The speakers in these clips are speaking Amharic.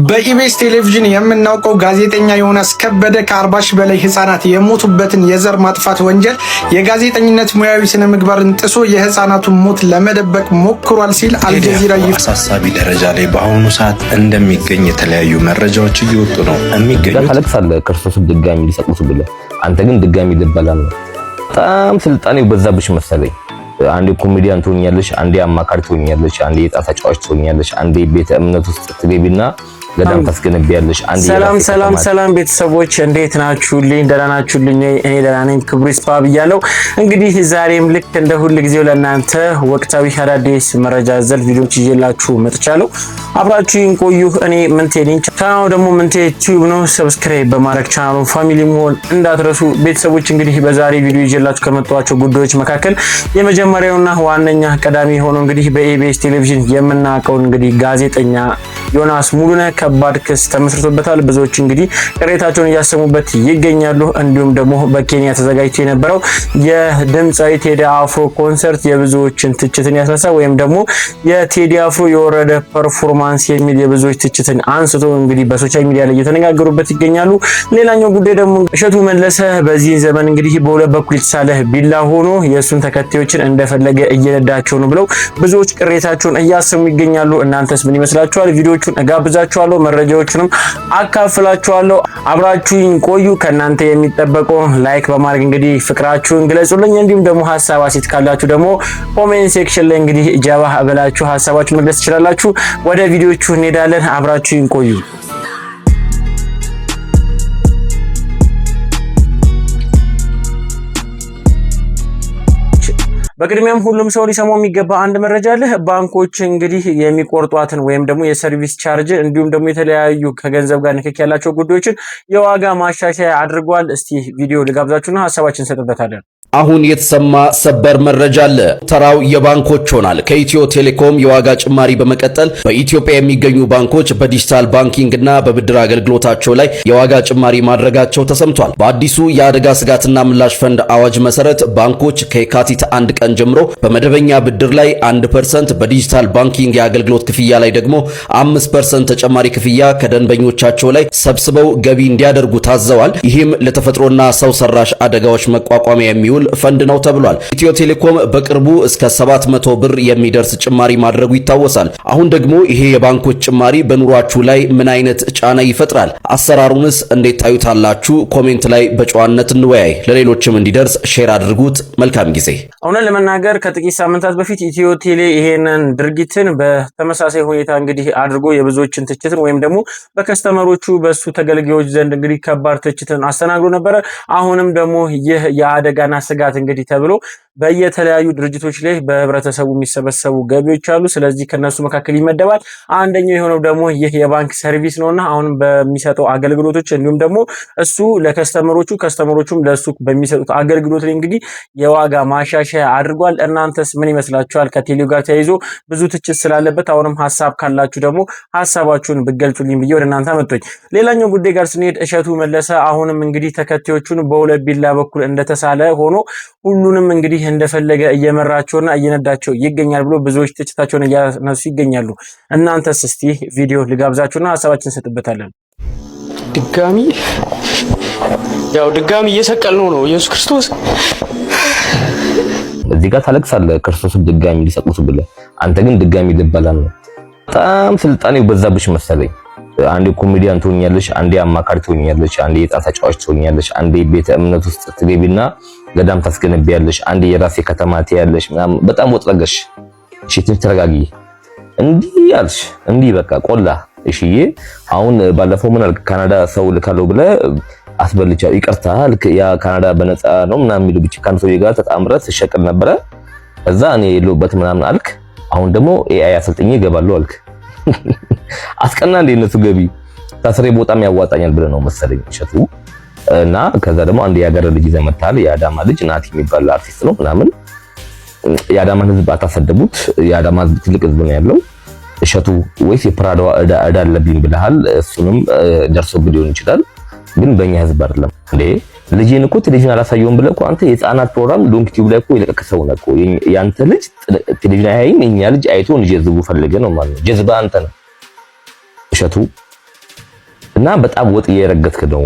በኢቢኤስ ቴሌቪዥን የምናውቀው ጋዜጠኛ ዮናስ ከበደ ከ40 ሺህ በላይ ህፃናት የሞቱበትን የዘር ማጥፋት ወንጀል የጋዜጠኝነት ሙያዊ ስነ ምግባርን ጥሶ የህፃናቱን ሞት ለመደበቅ ሞክሯል ሲል አልጀዚራ አሳሳቢ ደረጃ ላይ በአሁኑ ሰዓት እንደሚገኝ የተለያዩ መረጃዎች እየወጡ ነው የሚገኙት። ታለቅሳለህ ክርስቶስን ድጋሚ ሊሰቅሉት ብለህ አንተ ግን ድጋሚ ልበላል ነው። በጣም ስልጣኔው በዛብሽ መሰለኝ። አንዴ ኮሜዲያን ትሆኛለሽ፣ አንዴ አማካሪ ትሆኛለሽ፣ አንዴ የጣት ተጫዋች ትሆኛለሽ፣ አንዴ ቤተ እምነት ውስጥ ትገቢና ገዳም ታስገነቢያለሽ። ሰላም ቤተሰቦች እንዴት ናችሁልኝ? ደህና ናችሁልኝ? እኔ ደህና ነኝ። ክብሩ ይስፋ ብያለሁ። እንግዲህ ዛሬም ልክ እንደ ሁሉ ጊዜው ለእናንተ ወቅታዊ አዳዲስ መረጃ ዘል ቪዲዮዎች ይዤላችሁ መጥቻለሁ። አብራችሁን ቆዩ። እኔ ምንቴ ነኝ። ቻናሉ ደግሞ ምንቴ ዩቲዩብ ነው። ሰብስክራይብ በማድረግ ቻናሉን ፋሚሊ መሆን እንዳትረሱ ቤተሰቦች። እንግዲህ በዛሬ ቪዲዮ ይዤላችሁ ከመጣኋቸው ጉዳዮች መካከል የመጀመሪያውና ዋነኛ ቀዳሚ ሆኖ እንግዲህ በኢቢኤስ ቴሌቪዥን የምናውቀው እንግዲህ ጋዜጠኛ ዮናስ ሙሉነህ ከባድ ክስ ተመስርቶበታል። ብዙዎች እንግዲህ ቅሬታቸውን እያሰሙበት ይገኛሉ። እንዲሁም ደግሞ በኬንያ ተዘጋጅቶ የነበረው የድምጻዊ ቴዲ አፍሮ ኮንሰርት የብዙዎችን ትችትን ያስነሳ ወይም ደግሞ የቴዲ አፍሮ የወረደ ፐርፎርማንስ የሚል የብዙዎች ትችትን አንስቶ እንግዲህ በሶሻል ሚዲያ ላይ እየተነጋገሩበት ይገኛሉ። ሌላኛው ጉዳይ ደግሞ እሸቱ መለሰ በዚህ ዘመን እንግዲህ በሁለት በኩል የተሳለ ቢላ ሆኖ የሱን ተከታዮችን እንደፈለገ እየነዳቸው ነው ብለው ብዙዎች ቅሬታቸውን እያሰሙ ይገኛሉ። እናንተስ ምን ይመስላችኋል? ቪዲዮቹን እጋብዛችኋለሁ፣ መረጃዎችንም አካፍላችኋለሁ። አብራችሁኝ ቆዩ። ከናንተ የሚጠበቀው ላይክ በማድረግ እንግዲህ ፍቅራችሁን ግለጹልኝ። እንዲሁም ደግሞ ሐሳብ አስተያየት ካላችሁ ደግሞ ኮሜንት ሴክሽን ላይ እንግዲህ ጀባ ብላችሁ ሐሳባችሁን መግለጽ ትችላላችሁ። ወደ ቪዲዮቹ እንሄዳለን። አብራችሁኝ ቆዩ። በቅድሚያም ሁሉም ሰው ሊሰማው የሚገባ አንድ መረጃ አለ። ባንኮች እንግዲህ የሚቆርጧትን ወይም ደግሞ የሰርቪስ ቻርጅ እንዲሁም ደግሞ የተለያዩ ከገንዘብ ጋር ንክኪ ያላቸው ጉዳዮችን የዋጋ ማሻሻያ አድርጓል። እስቲ ቪዲዮ ልጋብዛችሁና ሐሳባችን እንሰጥበታለን። አሁን የተሰማ ሰበር መረጃ አለ። ተራው የባንኮች ሆናል። ከኢትዮ ቴሌኮም የዋጋ ጭማሪ በመቀጠል በኢትዮጵያ የሚገኙ ባንኮች በዲጂታል ባንኪንግ እና በብድር አገልግሎታቸው ላይ የዋጋ ጭማሪ ማድረጋቸው ተሰምቷል። በአዲሱ የአደጋ ስጋትና ምላሽ ፈንድ አዋጅ መሰረት ባንኮች ከየካቲት 1 ቀን ጀምሮ በመደበኛ ብድር ላይ 1%፣ በዲጂታል ባንኪንግ የአገልግሎት ክፍያ ላይ ደግሞ 5% ተጨማሪ ክፍያ ከደንበኞቻቸው ላይ ሰብስበው ገቢ እንዲያደርጉ ታዘዋል። ይህም ለተፈጥሮና ሰው ሰራሽ አደጋዎች መቋቋሚያ የሚውል ፈንድ ነው ተብሏል። ኢትዮ ቴሌኮም በቅርቡ እስከ 700 ብር የሚደርስ ጭማሪ ማድረጉ ይታወሳል። አሁን ደግሞ ይሄ የባንኮች ጭማሪ በኑሯችሁ ላይ ምን አይነት ጫና ይፈጥራል? አሰራሩንስ እንዴት ታዩታላችሁ? ኮሜንት ላይ በጨዋነት እንወያይ። ለሌሎችም እንዲደርስ ሼር አድርጉት። መልካም ጊዜ። እውነት ለመናገር ከጥቂት ሳምንታት በፊት ኢትዮ ቴሌ ይሄንን ድርጊትን በተመሳሳይ ሁኔታ እንግዲህ አድርጎ የብዙዎችን ትችትን ወይም ደግሞ በከስተመሮቹ በሱ ተገልጋዮች ዘንድ እንግዲህ ከባድ ትችትን አስተናግዶ ነበረ። አሁንም ደግሞ ይህ የአደጋና ስጋት እንግዲህ ተብሎ በየተለያዩ ድርጅቶች ላይ በህብረተሰቡ የሚሰበሰቡ ገቢዎች አሉ። ስለዚህ ከነሱ መካከል ይመደባል። አንደኛው የሆነው ደግሞ ይህ የባንክ ሰርቪስ ነውና አሁንም በሚሰጠው አገልግሎቶች እንዲሁም ደግሞ እሱ ለከስተመሮቹ ከስተመሮቹም ለሱ በሚሰጡት አገልግሎት ላይ እንግዲህ የዋጋ ማሻሻያ አድርጓል። እናንተስ ምን ይመስላችኋል? ከቴሌው ጋር ተያይዞ ብዙ ትችት ስላለበት አሁንም ሐሳብ ካላችሁ ደግሞ ሐሳባችሁን ብትገልጹልኝ ብዬ ወደ እናንተ መጥቶኝ። ሌላኛው ጉዳይ ጋር ስንሄድ እሸቱ መለሰ አሁንም እንግዲህ ተከታዮቹን በሁለት ቢላ በኩል እንደተሳለ ሆኖ ሁሉንም እንግዲህ እንደፈለገ እየመራቸውና እየነዳቸው ይገኛል ብሎ ብዙዎች ትችታቸውን እያነሱ ይገኛሉ። እናንተስ እስቲ ቪዲዮ ልጋብዛችሁና ሐሳባችን እንሰጥበታለን። ድጋሚ እየሰቀልነው ነው ኢየሱስ ክርስቶስ። እዚህ ጋር ታለቅሳለህ ክርስቶስን ድጋሚ ሊሰቅሉት ብለህ አንተ ግን ድጋሚ ልበላል ነው። በጣም ስልጣኔው በዛብሽ መሰለኝ። አንዴ ኮሜዲያን ትሆኛለሽ፣ አንዴ አማካሪ ትሆኛለሽ፣ አንዴ የጣት ተጫዋች ትሆኛለሽ፣ አንዴ ቤተ እምነት ውስጥ ትገቢና ገዳም ታስገነቢያለሽ፣ አንዴ የራሴ ከተማ ትያለሽ ምናምን። በጣም ወጥረገሽ። እሺ ትንሽ ተረጋጊ። እንዲህ ያልሽ እንዲህ በቃ ቆላ። እሺዬ አሁን ባለፈው ምን አልክ? ካናዳ ሰው ልካለው ብለህ አስበልቻለሁ። ይቅርታ ልክ ያ ካናዳ በነፃ ነው ምናምን የሚሉ ብቻ ካን ሰው ጋር ተጣምረት ተሸቀል ነበረ። ከዛ እኔ የለሁበት ምናምን አልክ። አሁን ደግሞ ኤአይ አሰልጥኜ እገባለሁ አልክ። አስቀና እንደ እነሱ ገቢ ታስሬ ቦታም ያዋጣኛል ብለህ ነው መሰለኝ እሸቱ። እና ከዛ ደግሞ አንድ ያገረ ልጅ ዘመታል። የአዳማ ልጅ ናቲ የሚባል አርቲስት ነው ምናምን። የአዳማን ህዝብ አታሰደቡት። የአዳማ ህዝብ ትልቅ ህዝብ ነው ያለው። እሸቱ ወይስ የፕራዶ እዳ አለብኝ ብለሃል። እሱንም ደርሶብህ ሊሆን ይችላል፣ ግን በእኛ ህዝብ አይደለም እንዴ። ልጅን እኮ ቴሌቪዥን አላሳየውም ብለህ እኮ አንተ የህፃናት ፕሮግራም ዶንክ ቲዩብ ላይ እኮ የለቀቀሰው ነው እኮ። ያንተ ልጅ ቴሌቪዥን አያይም፣ የኛ ልጅ አይቶ እንጀዝቡ ፈልገ ነው ማለት ነው። ጀዝባ አንተ ነው እሸቱ። እና በጣም ወጥ እየረገጥክ ነው።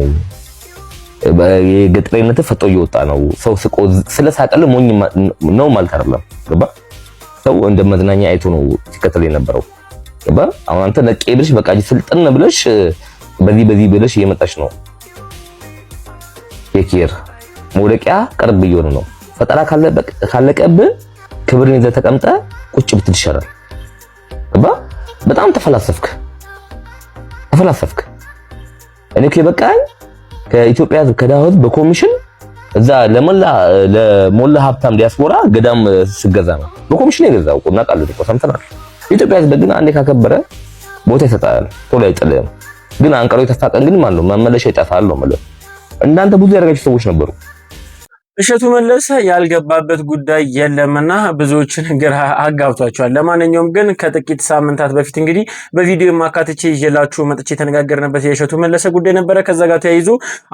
የገጠሬነት ፈጦ እየወጣ ነው። ሰው ስቆ ስለሳቀለ ሞኝ ነው ማለት አይደለም። ገባ? ሰው እንደ መዝናኛ አይቶ ነው ሲከተል የነበረው። ገባ? አሁን አንተ ነቄ ብለሽ በቃ ስልጥን ብለሽ በዚህ ብለሽ እየመጣሽ ነው። የኪር መውደቂያ ቅርብ እየሆነ ነው። ፈጠራ ካለቀብህ ክብርን ይዘህ ተቀምጠ ቁጭ ብትል ይሻላል። ገባ? በጣም ተፈላሰፍክ። እኔ በቃኝ ከኢትዮጵያ ከዳው በኮሚሽን እዛ ለሞላ ሀብታም ዲያስፖራ ገዳም ስገዛ ነው በኮሚሽን የገዛው። ቆና ቃል እኮ ሰምተናል። ኢትዮጵያ ግን አንዴ ካከበረ ቦታ ይሰጣል፣ ቶሎ አይጥልም። ግን አንቀሮ የተፋቀን ግን ማን ነው መመለሻ ይጠፋል ነው ማለት። እንዳንተ ብዙ ያደረጋችሁ ሰዎች ነበሩ። እሸቱ መለሰ ያልገባበት ጉዳይ የለምና ብዙዎችን ግራ አጋብቷቸዋል። ለማንኛውም ግን ከጥቂት ሳምንታት በፊት እንግዲህ በቪዲዮ ማካተቼ ይዤላችሁ መጥቼ ተነጋገርንበት የእሸቱ መለሰ ጉዳይ ነበረ። ከዛ ጋር ተያይዞ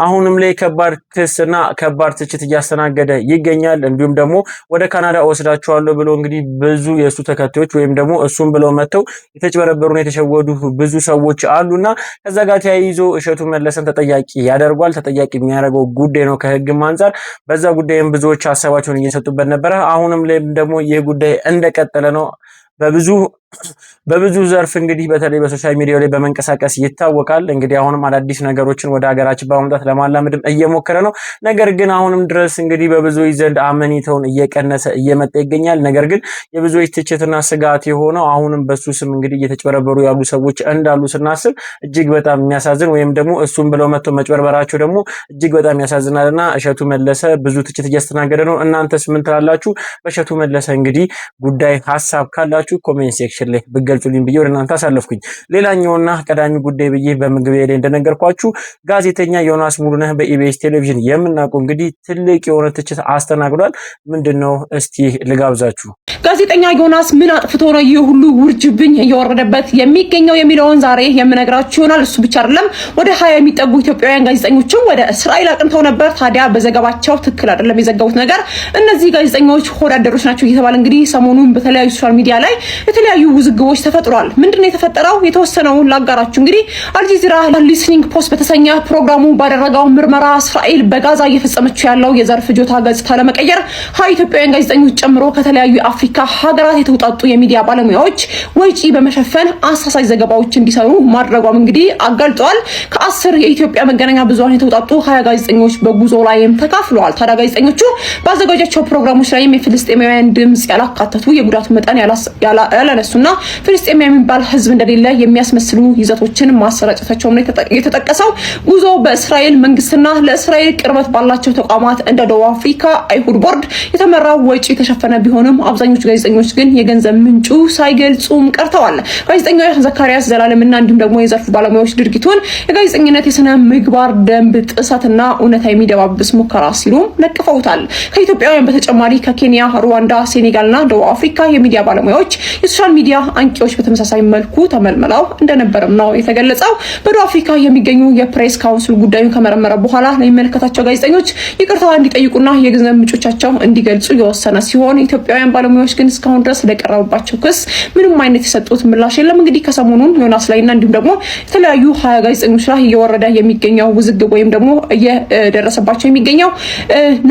አሁንም ላይ ከባድ ክስና ከባድ ትችት እያስተናገደ ይገኛል። እንዲሁም ደግሞ ወደ ካናዳ ወስዳቸዋለሁ ብሎ እንግዲህ ብዙ የእሱ ተከታዮች ወይም ደግሞ እሱም ብለው መጥተው የተጭበረበሩና የተሸወዱ ብዙ ሰዎች አሉና ከዛ ጋር ተያይዞ እሸቱ መለሰን ተጠያቂ ያደርጓል። ተጠያቂ የሚያደርገው ጉዳይ ነው ከህግም አንፃር በዛ ጉዳይም ብዙዎች ሐሳባቸውን እየሰጡበት ነበር። አሁንም ላይ ደግሞ ይህ ጉዳይ እንደቀጠለ ነው። በብዙ ዘርፍ እንግዲህ በተለይ በሶሻል ሚዲያው ላይ በመንቀሳቀስ ይታወቃል። እንግዲህ አሁንም አዳዲስ ነገሮችን ወደ ሀገራችን በማምጣት ለማላመድም እየሞከረ ነው። ነገር ግን አሁንም ድረስ እንግዲህ በብዙዎች ዘንድ አመኔታውን እየቀነሰ እየመጣ ይገኛል። ነገር ግን የብዙዎች ትችትና ስጋት የሆነው አሁንም በሱ ስም እንግዲህ እየተጭበረበሩ ያሉ ሰዎች እንዳሉ ስናስብ እጅግ በጣም የሚያሳዝን ወይም ደግሞ እሱም ብለው መጥተው መጭበርበራቸው ደግሞ እጅግ በጣም ያሳዝናልና እሸቱ መለሰ ብዙ ትችት እያስተናገደ ነው። እናንተስ ምን ትላላችሁ? በእሸቱ መለሰ እንግዲህ ጉዳይ ሀሳብ ካላችሁ ኮሜንት ሴክሽን ላይ ብገልጹልኝ ብዬ ወደ እናንተ አሳለፍኩኝ። ሌላኛውና ቀዳሚ ጉዳይ ብዬ በመግቢያ ላይ እንደነገርኳችሁ ጋዜጠኛ ዮናስ ሙሉነህ በኢቢኤስ ቴሌቪዥን የምናውቀው እንግዲህ ትልቅ የሆነ ትችት አስተናግዷል። ምንድነው እስቲ ልጋብዛችሁ። ጋዜጠኛ ዮናስ ምን አጥፍቶ ነው ይህ ሁሉ ውርጅብኝ እየወረደበት የሚገኘው የሚለውን ዛሬ የምነግራችሁ ይሆናል። እሱ ብቻ አይደለም፣ ወደ 20 የሚጠጉ ኢትዮጵያውያን ጋዜጠኞችም ወደ እስራኤል አቅንተው ነበር። ታዲያ በዘገባቸው ትክክል አይደለም የዘገቡት ነገር። እነዚህ ጋዜጠኞች ሆዳደሮች ናቸው እየተባለ እንግዲህ ሰሞኑን በተለያዩ ሶሻል ሚዲያ ላይ የተለያዩ ውዝግቦች ተፈጥሯል። ምንድነው የተፈጠረው? የተወሰነውን ላጋራችሁ። እንግዲህ አልጀዚራ ሊስኒንግ ፖስት በተሰኘ ፕሮግራሙ ባደረገው ምርመራ እስራኤል በጋዛ እየፈጸመችው ያለው የዘር ፍጆታ ገጽታ ለመቀየር 20 ኢትዮጵያውያን ጋዜጠኞች ጨምሮ ከተለያዩ የአፍሪካ ሀገራት የተውጣጡ የሚዲያ ባለሙያዎች ወጪ በመሸፈን አሳሳይ ዘገባዎች እንዲሰሩ ማድረጓም እንግዲህ አጋልጠዋል። ከ10 የኢትዮጵያ መገናኛ ብዙሃን የተውጣጡ 20 ጋዜጠኞች በጉዞ ላይም ተካፍለዋል። ታዲያ ጋዜጠኞቹ ባዘጋጃቸው ፕሮግራሞች ላይም የፍልስጤማውያን ድምጽ ያላካተቱ የጉዳቱ መጠን ያላነሱና ፍልስጤም የሚባል ህዝብ እንደሌለ የሚያስመስሉ ይዘቶችን ማሰራጨታቸው ነው የተጠቀሰው። ጉዞ በእስራኤል መንግስትና ለእስራኤል ቅርበት ባላቸው ተቋማት እንደ ደቡብ አፍሪካ አይሁድ ቦርድ የተመራው ወጪ የተሸፈነ ቢሆንም አብዛኞቹ ጋዜጠኞች ግን የገንዘብ ምንጩ ሳይገልጹም ቀርተዋል። ጋዜጠኛ ዘካሪያስ ዘላለምና እንዲሁም ደግሞ የዘርፉ ባለሙያዎች ድርጊቱን የጋዜጠኝነት የስነ ምግባር ደንብ ጥሰትና እውነታ የሚደባብስ ሙከራ ሲሉ ነቅፈውታል። ከኢትዮጵያውያን በተጨማሪ ከኬንያ፣ ሩዋንዳ፣ ሴኔጋልና ደቡብ አፍሪካ የሚዲያ ባለሙያዎች የሶሻል ሚዲያ አንቂዎች በተመሳሳይ መልኩ ተመልምለው እንደነበረም ነው የተገለጸው። በደቡብ አፍሪካ የሚገኙ የፕሬስ ካውንስል ጉዳዩን ከመረመረ በኋላ ለሚመለከታቸው ጋዜጠኞች ይቅርታ እንዲጠይቁና የገንዘብ ምንጮቻቸው እንዲገልጹ የወሰነ ሲሆን ኢትዮጵያውያን ባለሙያዎች ግን እስካሁን ድረስ ለቀረበባቸው ክስ ምንም አይነት የሰጡት ምላሽ የለም። እንግዲህ ከሰሞኑን ዮናስ ላይና እንዲሁም ደግሞ የተለያዩ 20 ጋዜጠኞች ላይ እየወረደ የሚገኘው ውዝግብ ወይም ደግሞ እየደረሰባቸው የሚገኘው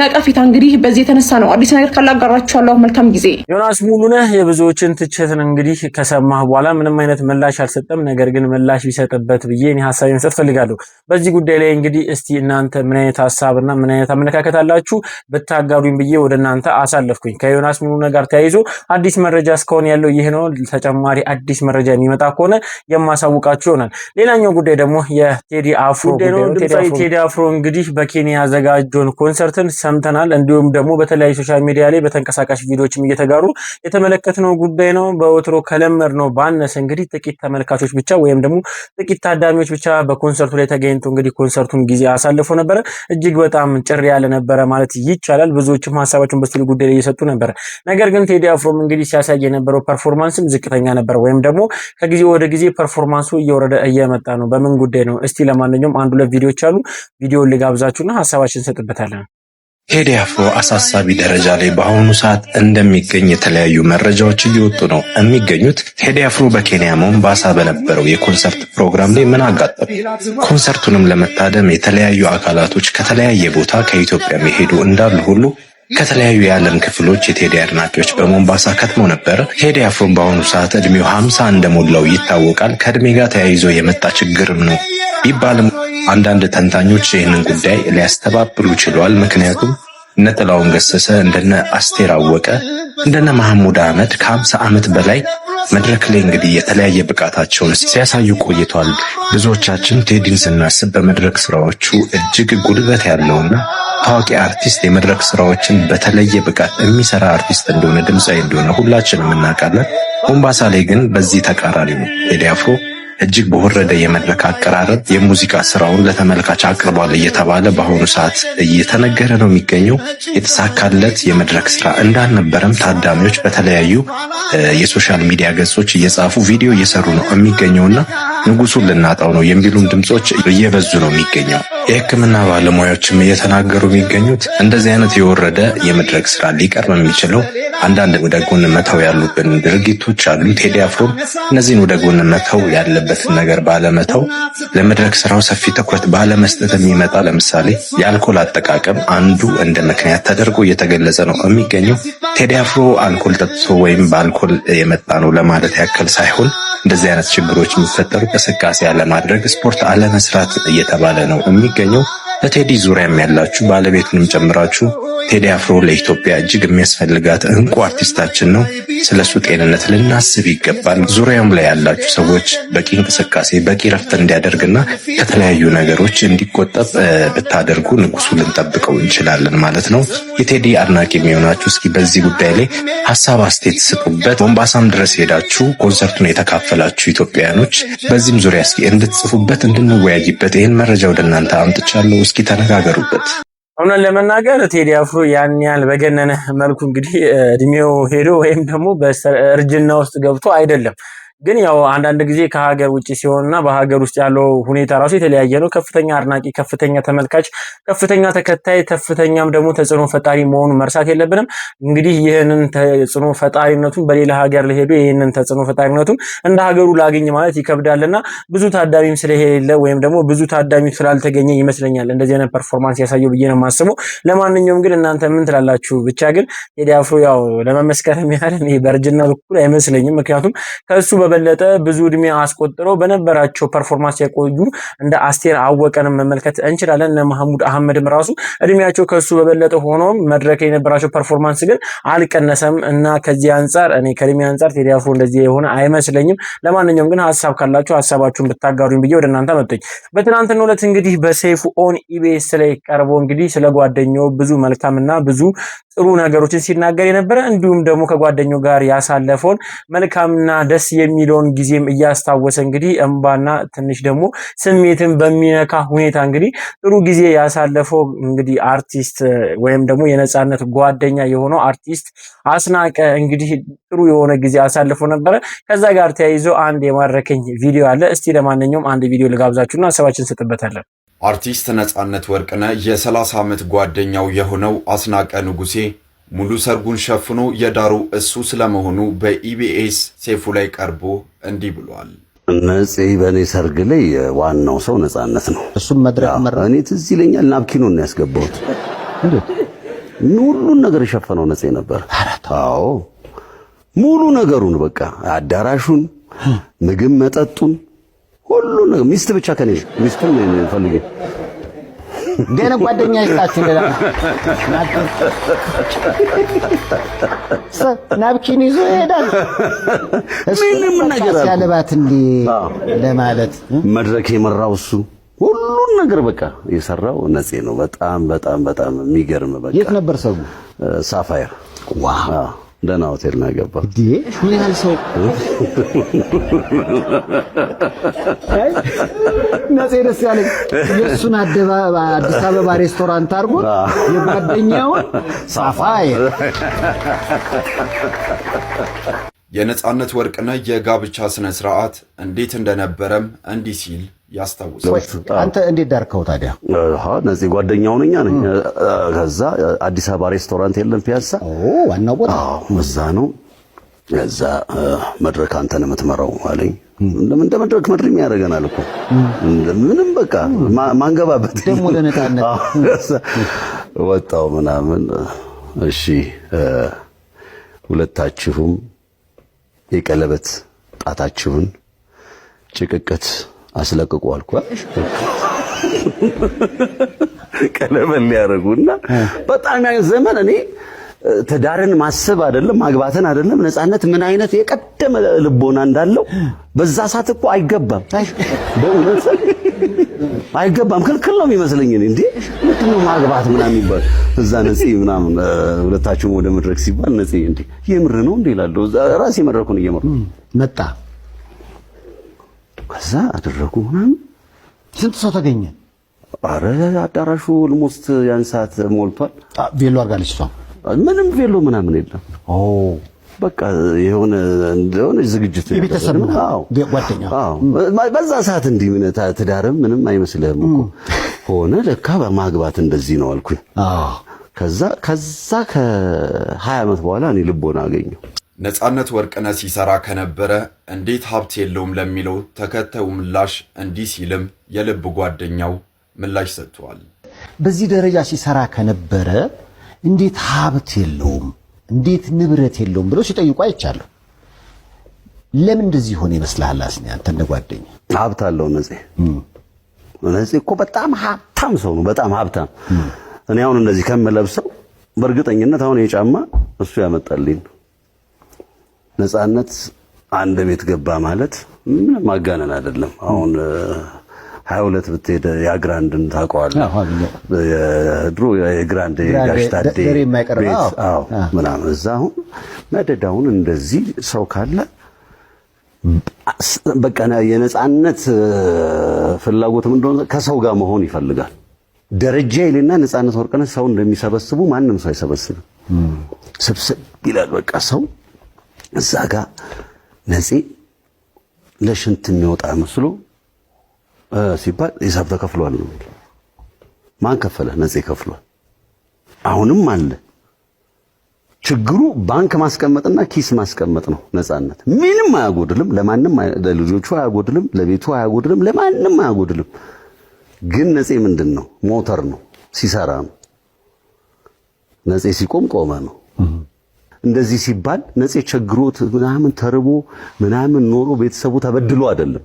ነቀፌታ እንግዲህ በዚህ የተነሳ ነው። አዲስ ነገር ካላጋራችኋለሁ። መልካም ጊዜ። ዮናስ ሙሉነህ የብዙዎችን ትችትን እንግዲህ ከሰማህ በኋላ ምንም አይነት ምላሽ አልሰጠም። ነገር ግን ምላሽ ቢሰጥበት ብዬ እኔ ሐሳቤን መስጠት ፈልጋለሁ። በዚህ ጉዳይ ላይ እንግዲህ እስቲ እናንተ ምን አይነት ሐሳብና ምን አይነት አመለካከት አላችሁ ብታጋሩኝ ብዬ ወደ እናንተ አሳለፍኩኝ። ከዮናስ ሙሉነህ ጋር ተያይዞ አዲስ መረጃ እስካሁን ያለው ይህ ነው። ተጨማሪ አዲስ መረጃ የሚመጣ ከሆነ የማሳውቃችሁ ይሆናል። ሌላኛው ጉዳይ ደግሞ የቴዲ አፍሮ ጉዳይ ነው። ቴዲ አፍሮ እንግዲህ በኬንያ ያዘጋጀውን ኮንሰርትን ሰምተናል። እንዲሁም ደግሞ በተለያዩ ሶሻል ሚዲያ ላይ በተንቀሳቃሽ ቪዲዮዎችም እየተጋሩ የተመለከትነው ጉዳይ ነው። በወትሮ ከለመድነው ባነሰ እንግዲህ ጥቂት ተመልካቾች ብቻ ወይም ደግሞ ጥቂት ታዳሚዎች ብቻ በኮንሰርቱ ላይ ተገኝቶ እንግዲህ ኮንሰርቱን ጊዜ አሳልፎ ነበረ። እጅግ በጣም ጭር ያለ ነበረ ማለት ይቻላል። ብዙዎችም ሀሳባቸውን በስሉ ጉዳይ ላይ እየሰጡ ነበረ። ነገር ግን ቴዲ አፍሮም እንግዲህ ሲያሳይ የነበረው ፐርፎርማንስም ዝቅተኛ ነበር፣ ወይም ደግሞ ከጊዜ ወደ ጊዜ ፐርፎርማንሱ እየወረደ እየመጣ ነው። በምን ጉዳይ ነው? እስቲ ለማንኛውም አንድ ሁለት ቪዲዮዎች አሉ። ቪዲዮውን ልጋብዛችሁና ሀሳባችን እንሰጥበታለን። ቴዲ አፍሮ አሳሳቢ ደረጃ ላይ በአሁኑ ሰዓት እንደሚገኝ የተለያዩ መረጃዎች እየወጡ ነው የሚገኙት። ቴዲ አፍሮ በኬንያ ሞምባሳ በነበረው የኮንሰርት ፕሮግራም ላይ ምን አጋጠመ? ኮንሰርቱንም ለመታደም የተለያዩ አካላቶች ከተለያየ ቦታ ከኢትዮጵያ መሄዱ እንዳሉ ሁሉ ከተለያዩ የዓለም ክፍሎች የቴዲ አድናቂዎች በሞምባሳ ከትመው ነበር። ቴዲ አፍሮ በአሁኑ ሰዓት እድሜው 50 እንደሞላው ይታወቃል። ከእድሜ ጋር ተያይዞ የመጣ ችግርም ነው ቢባልም አንዳንድ ተንታኞች ይህንን ጉዳይ ሊያስተባብሉ ችለዋል። ምክንያቱም እነ ጥላሁን ገሰሰ፣ እንደነ አስቴር አወቀ፣ እንደነ መሐሙድ አህመድ ከ50 ዓመት በላይ መድረክ ላይ እንግዲህ የተለያየ ብቃታቸውን ሲያሳዩ ቆይቷል። ብዙዎቻችን ቴዲን ስናስብ በመድረክ ስራዎቹ እጅግ ጉልበት ያለውና ታዋቂ አርቲስት፣ የመድረክ ስራዎችን በተለየ ብቃት የሚሰራ አርቲስት እንደሆነ፣ ድምፃዊ እንደሆነ ሁላችንም እናውቃለን። ሞምባሳ ላይ ግን በዚህ ተቃራኒ ነው። ቴዲ አፍሮ እጅግ በወረደ የመድረክ አቀራረብ የሙዚቃ ስራውን ለተመልካች አቅርቧል እየተባለ በአሁኑ ሰዓት እየተነገረ ነው የሚገኘው። የተሳካለት የመድረክ ስራ እንዳልነበረም ታዳሚዎች በተለያዩ የሶሻል ሚዲያ ገጾች እየጻፉ ቪዲዮ እየሰሩ ነው የሚገኘውና ንጉሱን ልናጣው ነው የሚሉም ድምጾች እየበዙ ነው የሚገኘው። የሕክምና ባለሙያዎችም እየተናገሩ የሚገኙት እንደዚህ አይነት የወረደ የመድረክ ስራ ሊቀርብ የሚችለው አንዳንድ ወደ ጎን መተው ያሉብን ድርጊቶች አሉ። ቴዲ አፍሮም እነዚህን ወደ ጎን መተው ያለበትን ነገር ባለመተው ለመድረክ ስራው ሰፊ ትኩረት ባለመስጠት የሚመጣ ለምሳሌ የአልኮል አጠቃቀም አንዱ እንደ ምክንያት ተደርጎ እየተገለጸ ነው የሚገኘው። ቴዲ አፍሮ አልኮል ጠጥቶ ወይም በአልኮል የመጣ ነው ለማለት ያክል ሳይሆን እንደዚህ አይነት ችግሮች የሚፈጠሩ እንቅስቃሴ አለማድረግ፣ ስፖርት አለመስራት እየተባለ ነው የሚገኘው። በቴዲ ዙሪያም ያላችሁ ባለቤቱንም ጨምራችሁ ቴዲ አፍሮ ለኢትዮጵያ እጅግ የሚያስፈልጋት እንቁ አርቲስታችን ነው። ስለሱ ጤንነት ልናስብ ይገባል። ዙሪያም ላይ ያላችሁ ሰዎች በቂ እንቅስቃሴ፣ በቂ ረፍት እንዲያደርግና ከተለያዩ ነገሮች እንዲቆጠብ ብታደርጉ ንጉሱ ልንጠብቀው እንችላለን ማለት ነው። የቴዲ አድናቂ የሚሆናችሁ እስኪ በዚህ ጉዳይ ላይ ሀሳብ አስተያየት ስጡበት። ሞምባሳም ድረስ ሄዳችሁ ኮንሰርቱን የተካፈላችሁ ኢትዮጵያውያኖች በዚህም ዙሪያ እስኪ እንድትጽፉበት፣ እንድንወያይበት ይህን መረጃ ወደ እናንተ አምጥቻለሁ። እስኪ ተነጋገሩበት። እውነት ለመናገር ቴዲ አፍሮ ያን ያህል በገነነ መልኩ እንግዲህ እድሜው ሄዶ ወይም ደግሞ በእርጅና ውስጥ ገብቶ አይደለም። ግን ያው አንዳንድ ጊዜ ከሀገር ውጪ ሲሆንና በሀገር ውስጥ ያለው ሁኔታ ራሱ የተለያየ ነው። ከፍተኛ አድናቂ፣ ከፍተኛ ተመልካች፣ ከፍተኛ ተከታይ፣ ከፍተኛም ደግሞ ተጽዕኖ ፈጣሪ መሆኑን መርሳት የለብንም። እንግዲህ ይህንን ተጽዕኖ ፈጣሪነቱን በሌላ ሀገር ለሄዱ ይህንን ተጽዕኖ ፈጣሪነቱን እንደ ሀገሩ ላገኝ ማለት ይከብዳልና ብዙ ታዳሚም ስለሌለ ወይም ደግሞ ብዙ ታዳሚ ስላልተገኘ ይመስለኛል እንደዚህ አይነት ፐርፎርማንስ ያሳየው ብዬ ነው የማስበው። ለማንኛውም ግን እናንተ ምን ትላላችሁ? ብቻ ግን ቴዲ አፍሮ ያው ለመመስከርም ያህል እኔ በእርጅና በኩል አይመስለኝም። ምክንያቱም ከሱ በበለጠ ብዙ እድሜ አስቆጥረው በነበራቸው ፐርፎርማንስ የቆዩ እንደ አስቴር አወቀንም መመልከት እንችላለን። እነ መሐሙድ አህመድም ራሱ እድሜያቸው ከሱ በበለጠ ሆኖም መድረክ የነበራቸው ፐርፎርማንስ ግን አልቀነሰም እና ከዚህ አንጻር እኔ ከእድሜ አንጻር ቴዲ አፍሮ እንደዚህ የሆነ አይመስለኝም። ለማንኛውም ግን ሀሳብ ካላችሁ ሀሳባችሁን ብታጋሩኝ ብዬ ወደ እናንተ መጥቶኝ በትናንትናው ዕለት እንግዲህ በሰይፉ ኦን ኢቢኤስ ላይ ቀርቦ እንግዲህ ስለ ጓደኛው ብዙ መልካምና ብዙ ጥሩ ነገሮችን ሲናገር የነበረ እንዲሁም ደግሞ ከጓደኛው ጋር ያሳለፈውን መልካምና ደስ የሚለውን ጊዜም እያስታወሰ እንግዲህ እንባና ትንሽ ደግሞ ስሜትን በሚነካ ሁኔታ እንግዲህ ጥሩ ጊዜ ያሳለፈው እንግዲህ አርቲስት ወይም ደግሞ የነጻነት ጓደኛ የሆነው አርቲስት አስናቀ እንግዲህ ጥሩ የሆነ ጊዜ አሳልፎ ነበረ። ከዛ ጋር ተያይዞ አንድ የማረከኝ ቪዲዮ አለ። እስቲ ለማንኛውም አንድ ቪዲዮ ልጋብዛችሁና ሀሳባችን እንሰጥበታለን። አርቲስት ነጻነት ወርቅነህ የ30 ዓመት ጓደኛው የሆነው አስናቀ ንጉሴ ሙሉ ሰርጉን ሸፍኖ የዳሩ እሱ ስለመሆኑ በኢቢኤስ ሰይፉ ላይ ቀርቦ እንዲህ ብሏል። ነጽ በኔ ሰርግ ላይ ዋናው ሰው ነጻነት ነው። እሱም መድረክ መራ። እኔ ትዝ ይለኛል ናፕኪኑን ነው ያስገባሁት። ሁሉን ነገር የሸፈነው ነጽ ነበር። አዎ ሙሉ ነገሩን በቃ አዳራሹን፣ ምግብ መጠጡን፣ ሁሉ ነገር ሚስት ብቻ ከኔ ሚስቱን ፈልጌ ደህና ጓደኛ ይስጣችሁ። ሌላ ናፕኪን ይዞ ይሄዳል። ምንም ነገር ያለባት እንዴ ለማለት መድረክ የመራው እሱ ሁሉን ነገር በቃ የሰራው ነጽ ነው። በጣም በጣም በጣም የሚገርም በቃ። የት ነበር ሰው? ሳፋየር። ዋው ደህና ሆቴል ነው ያገባው። ምን ያህል ሰው ነጽ ደስ ያለኝ የሱን አዲስ አበባ ሬስቶራንት አድርጎ የጓደኛው ሳፋየር። የነጻነት ወርቅነህ የጋብቻ ስነ ስርዓት እንዴት እንደነበረም እንዲህ ሲል ያስታውሳል። አንተ እንዴት ዳርከው ታዲያ? ነፂ ጓደኛው ነኝ። ከዛ አዲስ አበባ ሬስቶራንት የለም ፒያሳ? ዋናው ቦታ እዛ ነው። ከዛ መድረክ አንተ ነው የምትመራው አለኝ። እንደ መድረክ መድረም ያደርገናል እኮ ምንም በቃ ማንገባበት ደሞ ለነጣነት ወጣው ምናምን። እሺ ሁለታችሁም የቀለበት ጣታችሁን ጭቅቅት አስለቅቁ አልኩ። ቀለበት ሊያደርጉና በጣም ያን ዘመን እኔ ትዳርን ማሰብ አይደለም ማግባትን አይደለም ነፃነት ምን አይነት የቀደመ ልቦና እንዳለው በዛ ሰዓት እኮ አይገባም። በእውነት አይገባም፣ ክልክል ነው የሚመስለኝ። እንዴ ምንድነው ማግባት ምናምን ይባል እዛ ነፂ ምናምን ሁለታችሁም ወደ መድረክ ሲባል ነፂ እንዴ የምር ነው እንዴ ይላል። ራሴ መድረኩን እየመሩ መጣ። ከዛ አደረጉ ምናምን። ስንት ሰው ተገኘ? አረ አዳራሹ ኦልሞስት ያን ሰዓት ሞልቷል። ቬሎ አርጋለች እሷ? ምንም ቬሎ ምናምን የለም። በቃ የሆነ ዝግጅት የቤተሰብ ነው ጓደኛ። በዛ ሰዓት እንዲህ ምን ትዳርም ምንም አይመስልህም እኮ ሆነ። ለካ በማግባት እንደዚህ ነው አልኩኝ። ከዛ ከ20 ዓመት በኋላ እኔ ልቦና አገኘው። ነፃነት ወርቅነህ ሲሰራ ከነበረ እንዴት ሀብት የለውም ለሚለው ተከታዩ ምላሽ እንዲህ ሲልም የልብ ጓደኛው ምላሽ ሰጥቷል። በዚህ ደረጃ ሲሰራ ከነበረ እንዴት ሀብት የለውም እንዴት ንብረት የለውም ብለው ሲጠይቁ አይቻለሁ። ለምን እንደዚህ ሆነ ይመስልሃል? አስኒ አንተ እንደ ጓደኛ ሀብት አለው ነፂ እኮ በጣም ሀብታም ሰው ነው፣ በጣም ሀብታም። እኔ አሁን እንደዚህ ከምለብሰው በእርግጠኝነት አሁን የጫማ እሱ ያመጣልኝ። ነፃነት አንድ ቤት ገባ ማለት ምንም ማጋነን አይደለም። አሁን 22 ብትሄድ ያግራንድን ታውቀዋለህ? የድሮ የግራንድ ጋሽ ታዴ ቤት ምናምን እዛ አሁን መደዳውን እንደዚህ ሰው ካለ በቃ የነፃነት ፍላጎት ምን እንደሆነ ከሰው ጋር መሆን ይፈልጋል። ደረጃ ይልና ነፃነት ወርቅነህ ሰው እንደሚሰበስቡ ማንም ሰው አይሰበስብም። ስብስብ ይላል በቃ ሰው እዛ ጋር ነፂ ለሽንት የሚወጣ መስሎ ሲባል ሂሳብ ተከፍሏል ነው። ማን ከፈለ? ነፂ ከፍሏል። አሁንም አለ። ችግሩ ባንክ ማስቀመጥና ኪስ ማስቀመጥ ነው። ነፃነት ምንም አያጎድልም፣ ለማንም ለልጆቹ አያጎድልም፣ ለቤቱ አያጎድልም፣ ለማንም አያጎድልም። ግን ነፂ ምንድነው? ሞተር ነው፣ ሲሰራ ነው። ነፂ ሲቆም ቆመ ነው። እንደዚህ ሲባል ነፂ ቸግሮት ምናምን ተርቦ ምናምን ኖሮ ቤተሰቡ ተበድሎ አይደለም፣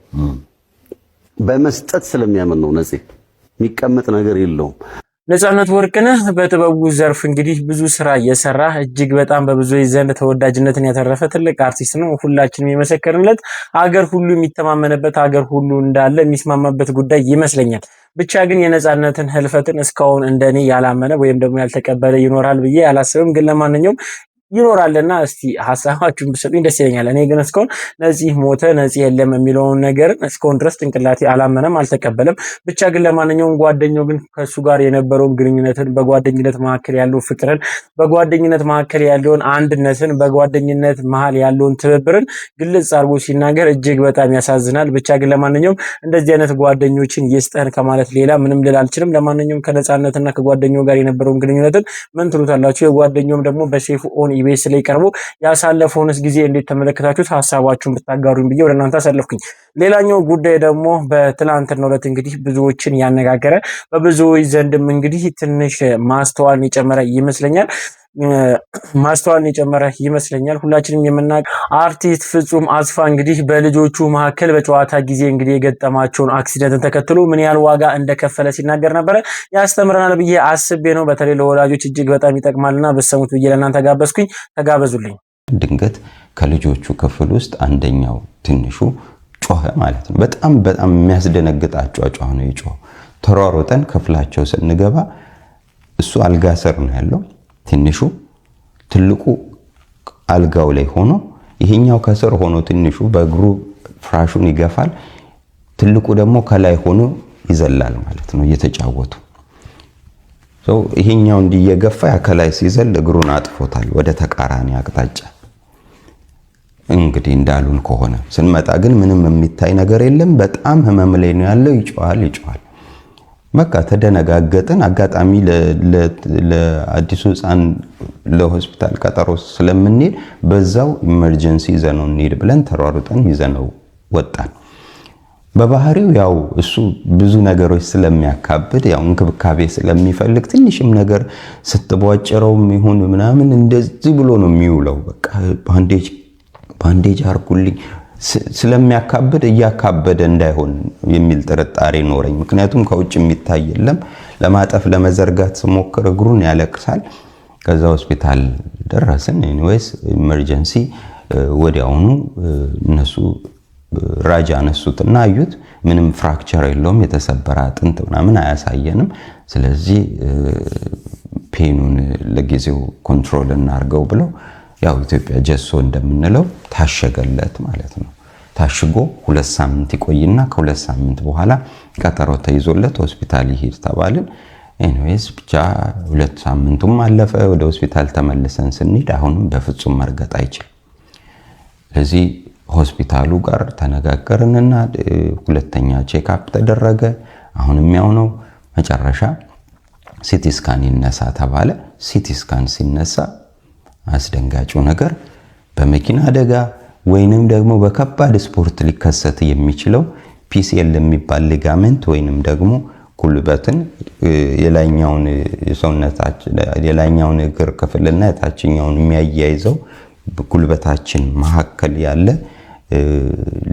በመስጠት ስለሚያምን ነው። ነፂ የሚቀመጥ ነገር የለውም። ነፃነት ወርቅነህ በጥበቡ ዘርፍ እንግዲህ ብዙ ስራ እየሰራ እጅግ በጣም በብዙዎች ዘንድ ተወዳጅነትን ያተረፈ ትልቅ አርቲስት ነው። ሁላችንም የመሰከርንለት፣ አገር ሁሉ የሚተማመንበት፣ አገር ሁሉ እንዳለ የሚስማማበት ጉዳይ ይመስለኛል። ብቻ ግን የነፃነትን ህልፈትን እስካሁን እንደኔ ያላመነ ወይም ደግሞ ያልተቀበለ ይኖራል ብዬ አላስብም። ግን ለማንኛውም ይኖራልና እስቲ ሐሳባችሁን ብትሰጡኝ ደስ ይለኛል። እኔ ግን እስካሁን ነፂ ሞተ ነፂ የለም የሚለውን ነገር እስካሁን ድረስ ጭንቅላቴ አላመነም፣ አልተቀበለም። ብቻ ግን ለማንኛውም ጓደኛው ግን ከሱ ጋር የነበረውን ግንኙነትን፣ በጓደኝነት መካከል ያለው ፍቅርን፣ በጓደኝነት መካከል ያለውን አንድነትን፣ በጓደኝነት መሃል ያለውን ትብብርን ግልጽ አድርጎ ሲናገር እጅግ በጣም ያሳዝናል። ብቻ ግን ለማንኛውም እንደዚህ አይነት ጓደኞችን ይስጠን ከማለት ሌላ ምንም ልል አልችልም። ለማንኛውም ከነፃነትና ከጓደኛው ጋር የነበረውን ግንኙነትን ምን ትሉታላችሁ? የጓደኛውም ደግሞ በሴፉ ኦን ኢቢኤስ ላይ ቀርቦ ያሳለፈውንስ ጊዜ እንዴት ተመለከታችሁት? ሐሳባችሁን ብታጋሩኝ ብዬ ወደ እናንተ አሳለፍኩኝ። ሌላኛው ጉዳይ ደግሞ በትላንትናው ዕለት እንግዲህ ብዙዎችን ያነጋገረ በብዙዎች ዘንድም እንግዲህ ትንሽ ማስተዋልን የጨመረ ይመስለኛል። ሁላችንም የምናውቀው አርቲስት ፍጹም አስፋ እንግዲህ በልጆቹ መካከል በጨዋታ ጊዜ እንግዲህ የገጠማቸውን አክሲደንትን ተከትሎ ምን ያህል ዋጋ እንደከፈለ ሲናገር ነበረ። ያስተምረናል ብዬ አስቤ ነው። በተለይ ለወላጆች እጅግ በጣም ይጠቅማልና በሰሙት ብዬ ለእናንተ ጋበዝኩኝ። ተጋበዙልኝ። ድንገት ከልጆቹ ክፍል ውስጥ አንደኛው ትንሹ ጮኸ ማለት ነው። በጣም የሚያስደነግጥ አጫጫህ ነው የጮኸው። ተሯሩጠን ክፍላቸው ስንገባ እሱ አልጋ ስር ነው ያለው። ትንሹ ትልቁ አልጋው ላይ ሆኖ ይሄኛው ከስር ሆኖ ትንሹ በእግሩ ፍራሹን ይገፋል። ትልቁ ደግሞ ከላይ ሆኖ ይዘላል ማለት ነው እየተጫወቱ። ይሄኛው እንዲየገፋ ከላይ ሲዘል እግሩን አጥፎታል ወደ ተቃራኒ አቅጣጫ። እንግዲህ እንዳሉን ከሆነ ስንመጣ ግን ምንም የሚታይ ነገር የለም። በጣም ህመም ላይ ነው ያለው። ይጮሃል። በቃ ተደነጋገጥን። አጋጣሚ ለአዲሱ ህፃን ለሆስፒታል ቀጠሮ ስለምንሄድ በዛው ኢመርጀንሲ ይዘነው እንሂድ ብለን ተሯሩጠን ይዘነው ወጣን። በባህሪው ያው እሱ ብዙ ነገሮች ስለሚያካብድ ያው እንክብካቤ ስለሚፈልግ ትንሽም ነገር ስትቧጭረውም ይሁን ምናምን እንደዚህ ብሎ ነው የሚውለው። በቃ ባንዴጅ አርጉልኝ ስለሚያካብድ እያካበደ እንዳይሆን የሚል ጥርጣሬ ኖረኝ። ምክንያቱም ከውጭ የሚታይ የለም። ለማጠፍ ለመዘርጋት ስሞክር እግሩን ያለቅሳል። ከዛ ሆስፒታል ደረስን። ኤኒዌይስ ኢመርጀንሲ ወዲያውኑ እነሱ ራጃ አነሱትና አዩት። ምንም ፍራክቸር የለውም፣ የተሰበረ አጥንት ምናምን አያሳየንም። ስለዚህ ፔኑን ለጊዜው ኮንትሮል እናርገው ብለው ያው ኢትዮጵያ ጀሶ እንደምንለው ታሸገለት ማለት ነው። ታሽጎ 2 ሳምንት ይቆይና ከ2 ሳምንት በኋላ ቀጠሮ ተይዞለት ሆስፒታል ይሄድ ተባልን። ኤኒዌይስ ብቻ 2 ሳምንቱም አለፈ። ወደ ሆስፒታል ተመልሰን ስንሄድ አሁንም በፍጹም መርገጥ አይችልም። ስለዚህ ሆስፒታሉ ጋር ተነጋገርንና ሁለተኛ ቼክአፕ ተደረገ። አሁንም ያው ነው። መጨረሻ ሲቲ ስካን ይነሳ ተባለ። ሲቲ ስካን ሲነሳ አስደንጋጩ ነገር በመኪና አደጋ ወይንም ደግሞ በከባድ ስፖርት ሊከሰት የሚችለው ፒሲኤል የሚባል ሊጋመንት ወይንም ደግሞ ጉልበትን የላይኛውን የሰውነታችን የላይኛውን እግር ክፍልና የታችኛውን የሚያያይዘው ጉልበታችን መካከል ያለ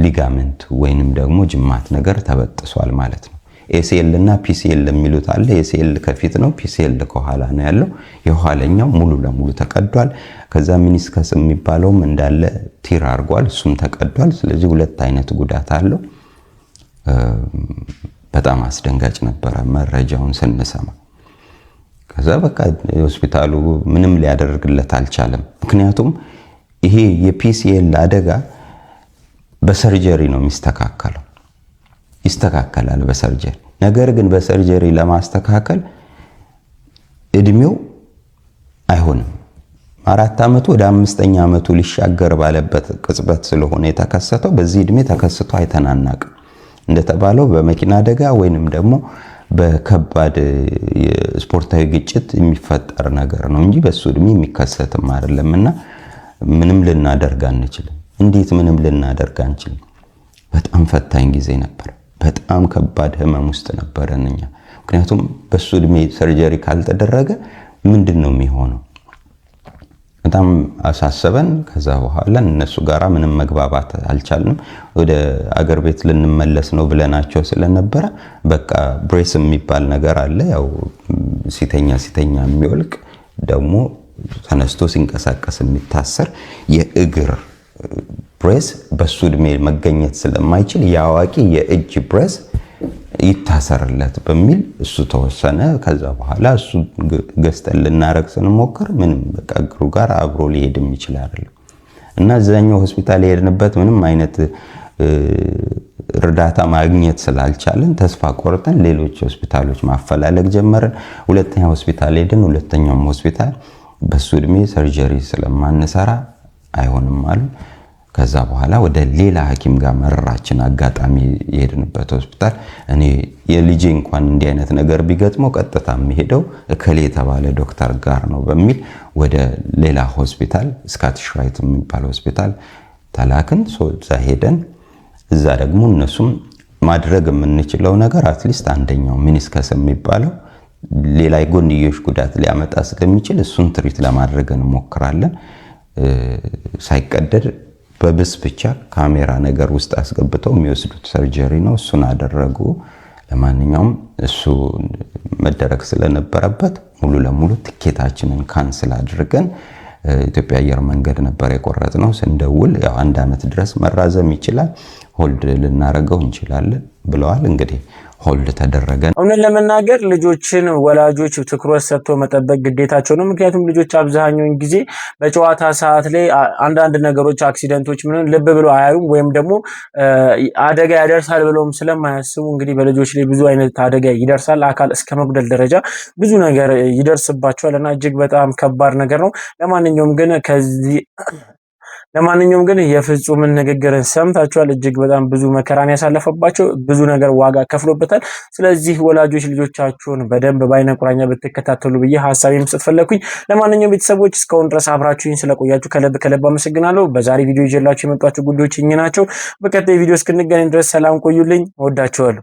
ሊጋመንት ወይንም ደግሞ ጅማት ነገር ተበጥሷል ማለት ነው። ኤሲኤል እና ፒሲኤል የሚሉት አለ። ኤሲኤል ከፊት ነው፣ ፒሲኤል ከኋላ ነው ያለው። የኋለኛው ሙሉ ለሙሉ ተቀዷል። ከዛ ሚኒስከስ የሚባለውም እንዳለ ቲር አርጓል፣ እሱም ተቀዷል። ስለዚህ 2 አይነት ጉዳት አለው። በጣም አስደንጋጭ ነበረ መረጃውን ስንሰማ። ከዛ በቃ ሆስፒታሉ ምንም ሊያደርግለት አልቻለም። ምክንያቱም ይሄ የፒሲኤል አደጋ በሰርጀሪ ነው የሚስተካከለው። ይስተካከላል በሰርጀሪ። ነገር ግን በሰርጀሪ ለማስተካከል እድሜው አይሆንም። 4 ዓመቱ ወደ 5ኛ ዓመቱ ሊሻገር ባለበት ቅጽበት ስለሆነ የተከሰተው በዚህ እድሜ ተከስቶ አይተናናቅም። እንደተባለው በመኪና አደጋ ወይንም ደግሞ በከባድ ስፖርታዊ ግጭት የሚፈጠር ነገር ነው እንጂ በሱ እድሜ የሚከሰትም አይደለምና ምንም ልናደርግ አንችልም። እንዴት ምንም ልናደርግ አንችልም? በጣም ፈታኝ ጊዜ ነበር። በጣም ከባድ ህመም ውስጥ ነበረን እኛ። ምክንያቱም በሱ እድሜ ሰርጀሪ ካልተደረገ ምንድነው የሚሆነው? በጣም አሳሰበን። ከዛ በኋላ እነሱ ጋራ ምንም መግባባት አልቻልንም። ወደ አገር ቤት ልንመለስ ነው ብለናቸው ስለነበረ በቃ ብሬስ የሚባል ነገር አለ። ያው ሲተኛ የሚወልቅ ደግሞ ተነስቶ ሲንቀሳቀስ የሚታሰር የእግር ብሬስ በሱ እድሜ መገኘት ስለማይችል የአዋቂ የእጅ ብሬስ ይታሰርለት በሚል እሱ ተወሰነ። ከዛ በኋላ እሱ ገዝተን ልናረግ ስንሞክር ምንም በቃ እግሩ ጋር አብሮ ሊሄድ የሚችል አይደለም እና እዛኛው ሆስፒታል የሄድንበት ምንም አይነት እርዳታ ማግኘት ስላልቻለን ተስፋ ቆርጠን ሌሎች ሆስፒታሎች ማፈላለግ ጀመርን። ሁለተኛ ሆስፒታል ሄድን። ሁለተኛውም ሆስፒታል በሱ እድሜ ሰርጀሪ ስለማንሰራ አይሆንም አሉ። ከዛ በኋላ ወደ ሌላ ሐኪም ጋር መረራችን። አጋጣሚ የሄድንበት ሆስፒታል እኔ የልጄ እንኳን እንዲህ አይነት ነገር ቢገጥመው ቀጥታ የሚሄደው እከሌ የተባለ ዶክተር ጋር ነው በሚል ወደ ሌላ ሆስፒታል ስካቲሽ ራይት የሚባል ሆስፒታል ተላክን። እዛ ሄደን እዛ ደግሞ እነሱም ማድረግ የምንችለው ነገር አትሊስት አንደኛው ሚኒስከስ የሚባለው ሌላ የጎንዮሽ ጉዳት ሊያመጣ ስለሚችል እሱን ትሪት ለማድረግ እንሞክራለን። ሳይቀደድ በብስ ብቻ ካሜራ ነገር ውስጥ አስገብተው የሚወስዱት ሰርጀሪ ነው። እሱን አደረጉ። ለማንኛውም እሱ መደረግ ስለነበረበት ሙሉ ለሙሉ ትኬታችንን ካንስል አድርገን ኢትዮጵያ አየር መንገድ ነበር የቆረጥነው። ስንደውል ያው 1 ዓመት ድረስ መራዘም ይችላል፣ ሆልድ ልናረገው እንችላለን ብለዋል። እንግዲህ ሆልድ ተደረገ። እውነት ለመናገር ልጆችን ወላጆች ትኩረት ሰጥቶ መጠበቅ ግዴታቸው ነው። ምክንያቱም ልጆች አብዛኛውን ጊዜ በጨዋታ ሰዓት ላይ አንዳንድ ነገሮች አክሲደንቶች ምንም ልብ ብሎ አያዩም፣ ወይም ደግሞ አደጋ ያደርሳል ብለውም ስለማያስቡ እንግዲህ በልጆች ላይ ብዙ አይነት አደጋ ይደርሳል። አካል እስከ መጉደል ደረጃ ብዙ ነገር ይደርስባቸዋል እና እጅግ በጣም ከባድ ነገር ነው። ለማንኛውም ግን ለማንኛውም ግን የፍጹምን ንግግርን ሰምታችኋል። እጅግ በጣም ብዙ መከራን ያሳለፈባቸው ብዙ ነገር ዋጋ ከፍሎበታል። ስለዚህ ወላጆች ልጆቻችሁን በደንብ በአይነ ቁራኛ ብትከታተሉ ብዬ ሐሳቤን መስጠት ፈለኩኝ። ለማንኛውም ቤተሰቦች እስካሁን ድረስ አብራችሁኝ ስለቆያችሁ ከልብ አመሰግናለሁ። በዛሬ ቪዲዮ ይዤላችሁ የመጣችሁ ጉዳዮች እኚህ ናቸው። በቀጣይ ቪዲዮ እስክንገናኝ ድረስ ሰላም ቆዩልኝ። እወዳችኋለሁ።